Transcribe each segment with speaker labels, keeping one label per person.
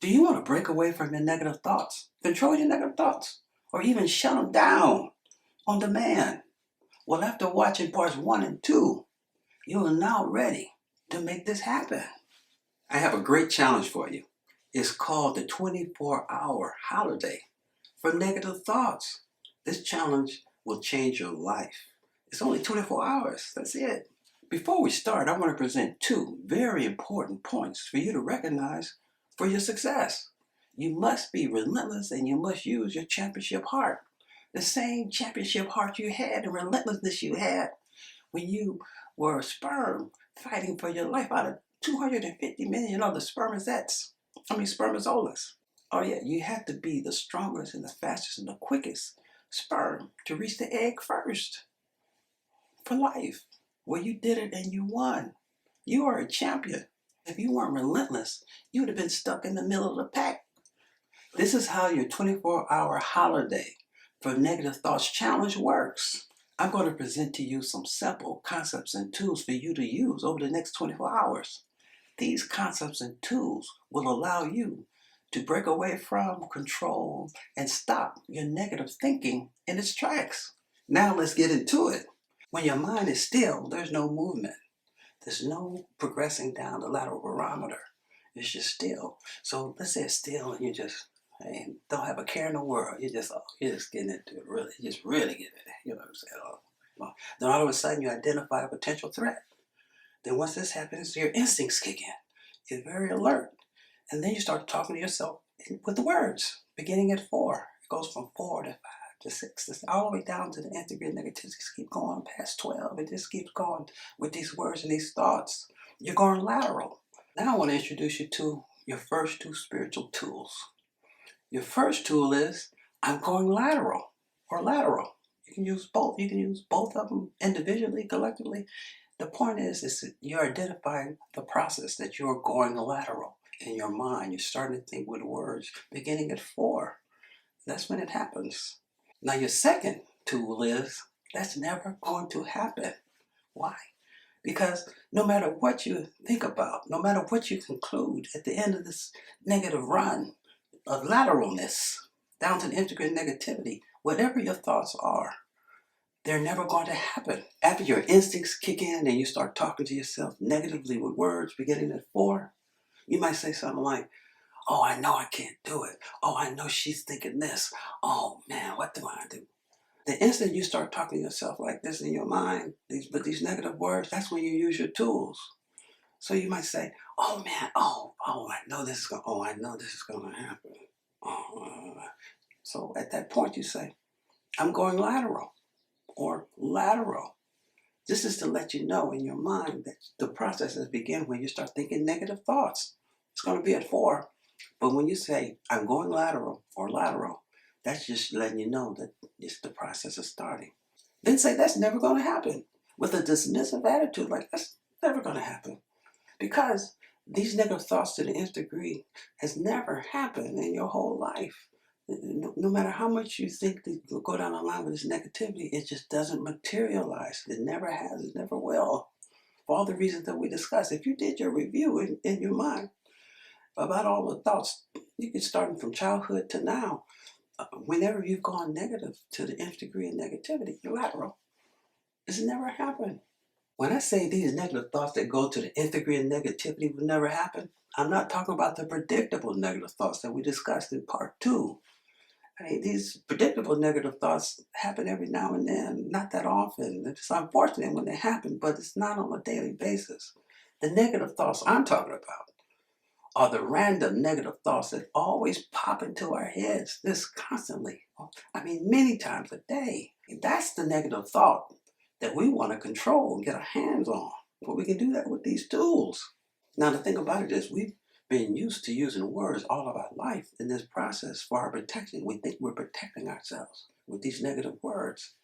Speaker 1: Do you want to break away from your negative thoughts, control your negative thoughts, or even shut them down on demand? Well, after watching parts 1 and 2, you are now ready to make this happen. I have a great challenge for you. It's called the 24-hour holiday for negative thoughts. This challenge will change your life. It's only 24 hours. That's it. Before we start, I want to present two very important points for you to recognize for your success. You must be relentless and you must use your championship heart. The same championship heart you had, the relentlessness you had when you were a sperm fighting for your life out of 250 million other spermatozoas. Oh yeah, you had to be the strongest and the fastest and the quickest sperm to reach the egg first for life. Well, you did it and you won. You are a champion. If you weren't relentless, you would have been stuck in the middle of the pack. This is how your 24-hour holiday for negative thoughts challenge works. I'm going to present to you some simple concepts and tools for you to use over the next 24 hours. These concepts and tools will allow you to break away from, control, and stop your negative thinking in its tracks. Now let's get into it. When your mind is still, there's no movement. There's no progressing down the lateral barometer. It's just still. So let's say it's still and you just don't have a care in the world. You're just getting into it really. You just really get it. You know what I'm saying? Well, then all of a sudden you identify a potential threat. Then once this happens, your instincts kick in. You're very alert. And then you start talking to yourself with the words, beginning at 4. It goes from 4 to 5 to 6, all the way down to the nth degree of negativity. Just keep going past 12. It just keeps going with these words and these thoughts. You're going lateral. Now I want to introduce you to your first two spiritual tools. Your first tool is I'm going lateral or lateral. You can use both. You can use both of them individually, collectively. The point is that you're identifying the process that you're going lateral in your mind. You're starting to think with words beginning at 4. That's when it happens. Now, your second tool is that's never going to happen. Why? Because no matter what you think about, no matter what you conclude at the end of this negative run of lateralness down to the integrated negativity, whatever your thoughts are, they're never going to happen. After your instincts kick in and you start talking to yourself negatively with words beginning at 4, you might say something like, oh, I know I can't do it. Oh, I know she's thinking this. Oh man, what do I do? The instant you start talking to yourself like this in your mind, these negative words, that's when you use your tools. So you might say, oh man, I know this is going to happen. So at that point you say, I'm going lateral or lateral. This is to let you know in your mind that the process has begun when you start thinking negative thoughts. It's going to be at 4. But when you say, I'm going lateral or lateral, that's just letting you know that the process is starting. Then say, that's never going to happen with a dismissive attitude, like that's never going to happen. Because these negative thoughts to the nth degree has never happened in your whole life. No matter how much you think that you'll go down the line with this negativity, it just doesn't materialize. It never has, it never will. For all the reasons that we discussed. If you did your review in your mind about all the thoughts, you can start from childhood to now. Whenever you've gone negative to the nth degree of negativity, you're lateral. It's never happened. When I say these negative thoughts that go to the nth degree of negativity will never happen, I'm not talking about the predictable negative thoughts that we discussed in part 2. I mean, these predictable negative thoughts happen every now and then, not that often. It's unfortunate when they happen, but it's not on a daily basis. The negative thoughts I'm talking about are the random negative thoughts that always pop into our heads this constantly. I mean, many times a day. That's the negative thought that we want to control and get our hands on. But we can do that with these tools. Now, the thing about it is we've been used to using words all of our life in this process for our protection. We think we're protecting ourselves with these negative words.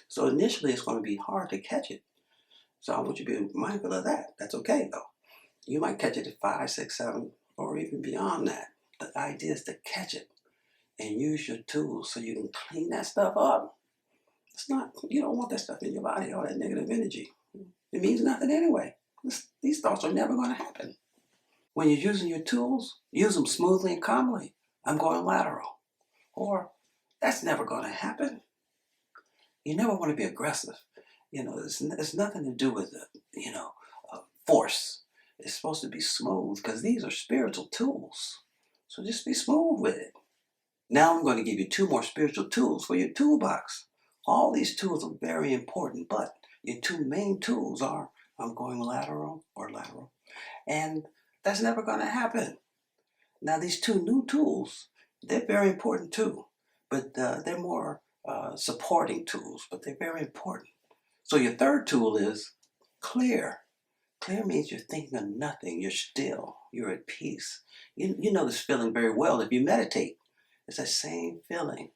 Speaker 1: So initially, it's going to be hard to catch it. So I want you to be mindful of that. That's okay, though. You might catch it at 5, 6, 7, or even beyond that. The idea is to catch it and use your tools so you can clean that stuff up. You don't want that stuff in your body, all that negative energy. It means nothing anyway. These thoughts are never going to happen. When you're using your tools, use them smoothly and calmly. I'm going lateral. Or, that's never going to happen. You never want to be aggressive. It's nothing to do with, force. It's supposed to be smooth because these are spiritual tools. So just be smooth with it. Now I'm going to give you 2 more spiritual tools for your toolbox. All these tools are very important, but your 2 main tools are I'm going lateral or lateral. And that's never going to happen. Now these 2 new tools, they're very important too, but they're more supporting tools, but they're very important. So your 3rd tool is clear. Clear means you're thinking of nothing. You're still. You're at peace. You know this feeling very well if you meditate. It's that same feeling.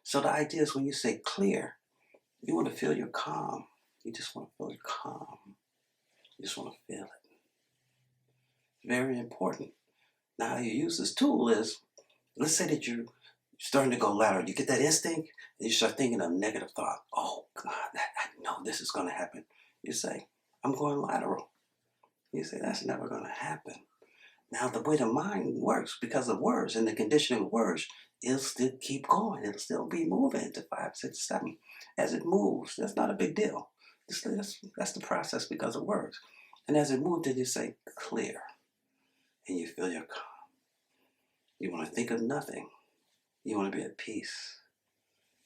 Speaker 1: So the idea is when you say clear, you want to feel your calm. You just want to feel your calm. You just want to feel it. Very important. Now how you use this tool is, let's say that you're starting to go lateral. You get that instinct and you start thinking of negative thought. Oh God, I know this is going to happen. You say, I'm going lateral. You say, that's never going to happen. Now, the way the mind works, because of words and the conditioning of words, it'll still keep going. It'll still be moving to 5, 6, 7. As it moves, that's not a big deal. That's the process because of words. And as it moves, then you say, clear. And you feel your calm. You want to think of nothing. You want to be at peace.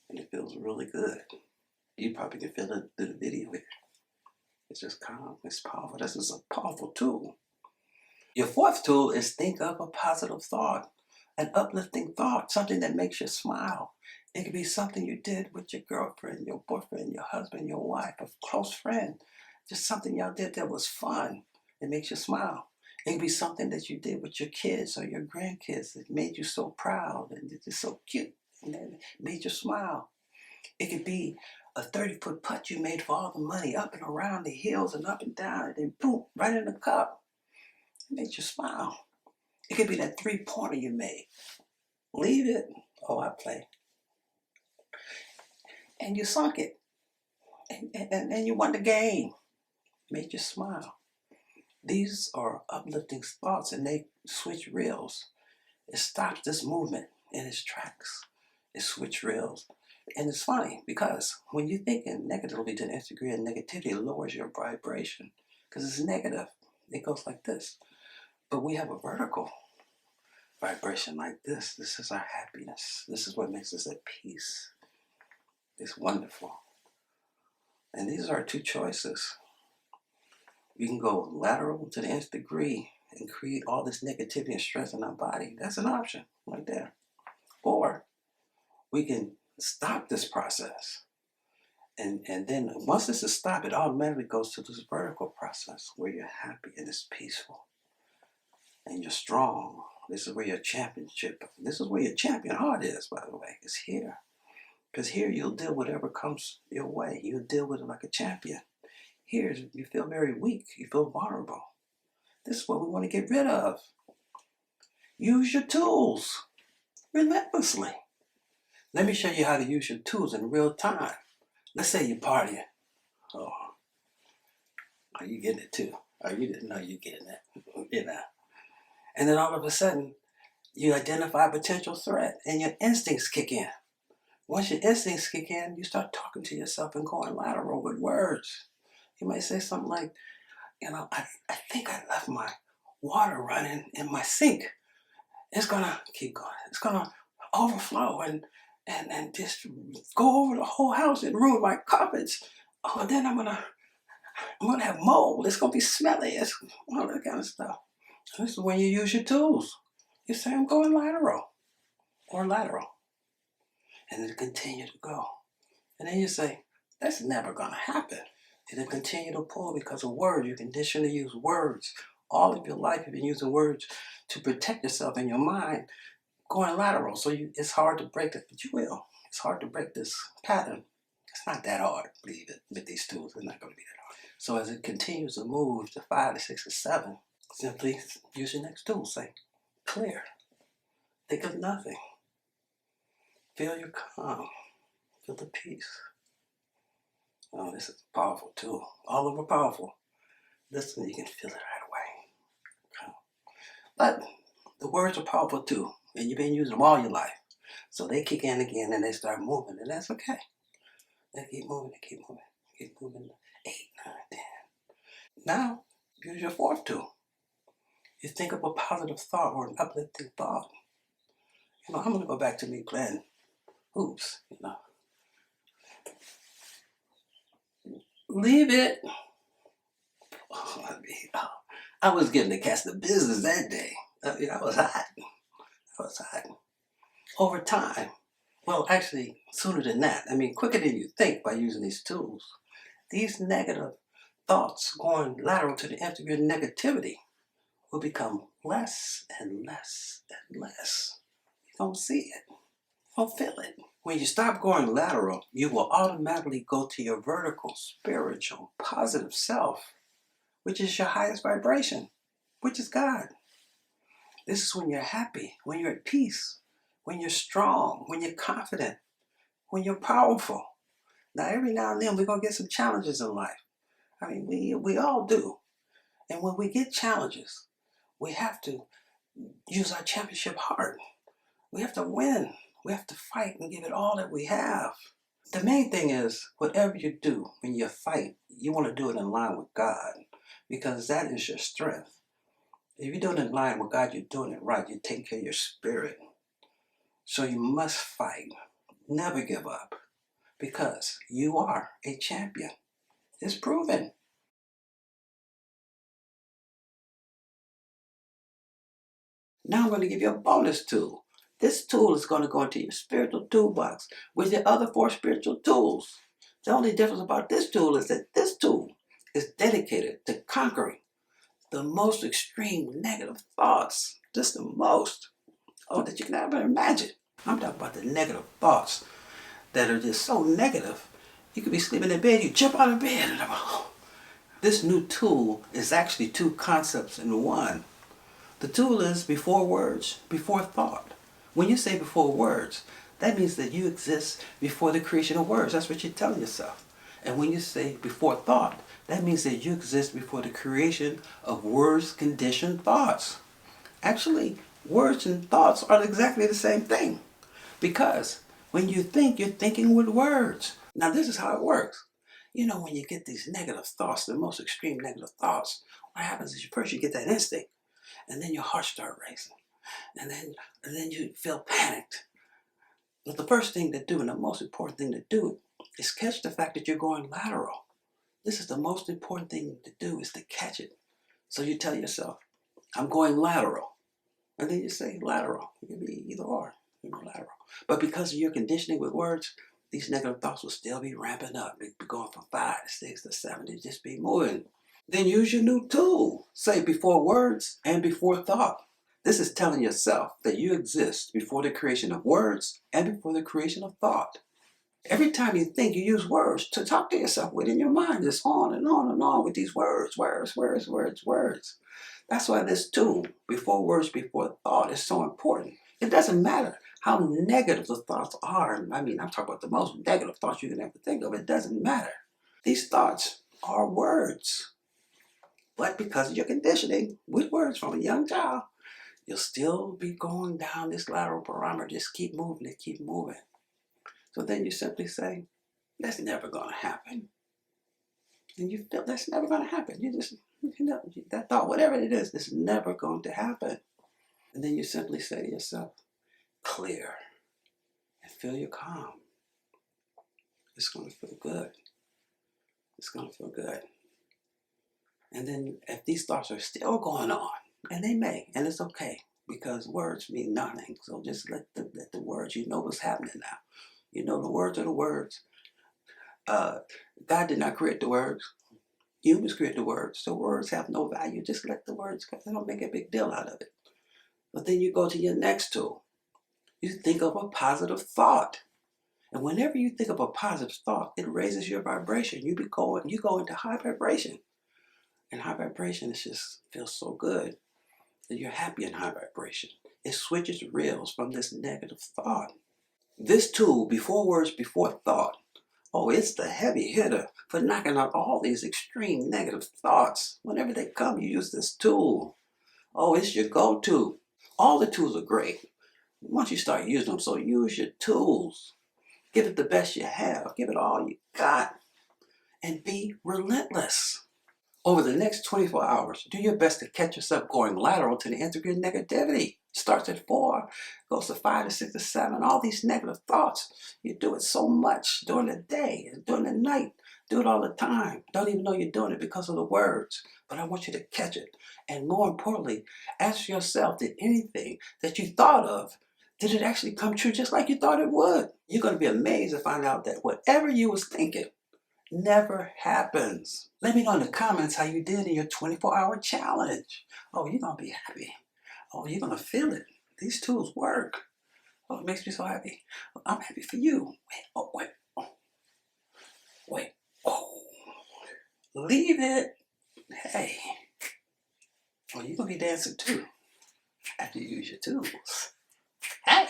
Speaker 1: And it feels really good. You probably can feel it through the video here. It's just calm. It's powerful. This is a powerful tool. Your 4th tool is think of a positive thought, an uplifting thought, something that makes you smile. It could be something you did with your girlfriend, your boyfriend, your husband, your wife, a close friend. Just something y'all did that was fun. It makes you smile. It could be something that you did with your kids or your grandkids that made you so proud and it's just so cute and then made you smile. It could be a 30-foot putt you made for all the money up and around the hills and up and down and then boom, right in the cup. It made you smile. It could be that 3-pointer you made. Leave it. Oh, I play. And you sunk it. And you won the game. Made you smile. These are uplifting thoughts and they switch reels. It stops this movement in its tracks. It switch reels. And it's funny because when you're thinking negatively to the nth degree of negativity, it lowers your vibration because it's negative. It goes like this. But we have a vertical vibration like this. This is our happiness. This is what makes us at peace. It's wonderful. And these are 2 choices. We can go lateral to the nth degree and create all this negativity and stress in our body. That's an option right there. Or we can stop this process. And then once this is stopped, it automatically goes to this vertical process where you're happy and it's peaceful. And you're strong. This is where your championship, this is where your champion heart is, by the way. It's here. Because here you'll deal with whatever comes your way. You'll deal with it like a champion. Here you feel very weak. You feel vulnerable. This is what we want to get rid of. Use your tools relentlessly. Let me show you how to use your tools in real time. Let's say you're partying. Oh, are you getting it too? Oh, you didn't know you're getting it. And then all of a sudden, you identify a potential threat and your instincts kick in. Once your instincts kick in, you start talking to yourself and going lateral with words. You might say something like, I think I left my water running in my sink. It's gonna keep going. It's gonna overflow and just go over the whole house and ruin my carpets. Oh, and then I'm gonna have mold. It's gonna be smelly. It's all that kind of stuff. This is when you use your tools. You say, I'm going lateral or lateral. And it'll continue to go. And then you say, that's never going to happen. It'll continue to pull because of words. You're conditioned to use words. All of your life you've been using words to protect yourself in your mind, going lateral. So it's hard to break it, but you will. It's hard to break this pattern. It's not that hard, believe it, with these tools. It's not going to be that hard. So as it continues to move to 5 to 6 to 7, simply use your next tool. Say, clear. Think of nothing. Feel your calm. Feel the peace. Oh, this is a powerful tool. All of them are powerful. Listen, you can feel it right away. Calm. But the words are powerful too, and you've been using them all your life. So they kick in again and they start moving, and that's okay. They keep moving, they keep moving, keep moving. 8, 9, 10. Now, use your fourth tool. You think of a positive thought or an uplifting thought. I'm gonna go back to me playing hoops. Leave it. I was getting to catch the business that day. I was hot. I was hot. Over time, well, actually, sooner than that. Quicker than you think by using these tools. These negative thoughts going lateral to the end of your negativity will become less and less and less. You don't see it. You don't feel it. When you stop going lateral, you will automatically go to your vertical, spiritual, positive self, which is your highest vibration, which is God. This is when you're happy, when you're at peace, when you're strong, when you're confident, when you're powerful. Now, every now and then, we're going to get some challenges in life. We all do. And when we get challenges, we have to use our championship heart. We have to win. We have to fight and give it all that we have. The main thing is, whatever you do when you fight, you want to do it in line with God, because that is your strength. If you're doing it in line with God, you're doing it right. You're taking care of your spirit. So you must fight. Never give up, because you are a champion. It's proven. Now I'm going to give you a bonus tool. This tool is going to go into your spiritual toolbox with your other 4 spiritual tools. The only difference about this tool is that this tool is dedicated to conquering the most extreme negative thoughts. Just the most. Oh, that you can ever imagine. I'm talking about the negative thoughts that are just so negative. You could be sleeping in bed, you jump out of bed, and this new tool is actually 2 concepts in one. The tool is before words, before thought. When you say before words, that means that you exist before the creation of words. That's what you're telling yourself. And when you say before thought, that means that you exist before the creation of words, conditioned thoughts. Actually, words and thoughts are exactly the same thing. Because when you think, you're thinking with words. Now, this is how it works. When you get these negative thoughts, the most extreme negative thoughts, what happens is first you get that instinct, and then your heart starts racing, and then you feel panicked. But the first thing to do, and the most important thing to do, is catch the fact that you're going lateral. This is the most important thing to do, is to catch it. So you tell yourself, I'm going lateral. And then you say lateral. It can be either or, lateral. But because of your conditioning with words, these negative thoughts will still be ramping up. They'll be going from 5 to 6 to 7. They just be moving. Then use your new tool. Say before words and before thought. This is telling yourself that you exist before the creation of words and before the creation of thought. Every time you think, you use words to talk to yourself within your mind. Just on and on and on with these words. That's why this tool, before words, before thought, is so important. It doesn't matter how negative the thoughts are. I'm talking about the most negative thoughts you can ever think of. It doesn't matter. These thoughts are words. But because of your conditioning with words from a young child, you'll still be going down this lateral barometer. Just keep moving it, keep moving. So then you simply say, that's never going to happen. And you feel that's never going to happen. That thought, whatever it is never going to happen. And then you simply say to yourself, clear, and feel your calm. It's going to feel good. It's going to feel good. And then if these thoughts are still going on, and they may, and it's okay, because words mean nothing. So just let the words, what's happening now. The words are the words. God did not create the words. Humans create the words. So words have no value. Just let the words go. They don't make a big deal out of it. But then you go to your next tool. You think of a positive thought. And whenever you think of a positive thought, it raises your vibration. You go into high vibration. And high vibration feels so good that you're happy in high vibration. It switches reels from this negative thought. This tool, before words, before thought, it's the heavy hitter for knocking out all these extreme negative thoughts. Whenever they come, you use this tool. Oh, it's your go-to. All the tools are great once you start using them. So use your tools. Give it the best you have. Give it all you got. And be relentless. Over the next 24 hours, do your best to catch yourself going lateral to the integer negativity. Starts at 4, goes to 5 to 6 to 7. All these negative thoughts. You do it so much during the day and during the night. Do it all the time. Don't even know you're doing it because of the words. But I want you to catch it. And more importantly, ask yourself, did anything that you thought of, did it actually come true just like you thought it would? You're going to be amazed to find out that whatever you was thinking never happens. Let me know in the comments how you did in your 24-hour challenge. Oh, you're going to be happy. Oh, you're going to feel it. These tools work. Oh, it makes me so happy. I'm happy for you. Wait, oh, wait, oh, wait. Oh, leave it. Hey. Oh, you're going to be dancing too after you use your tools.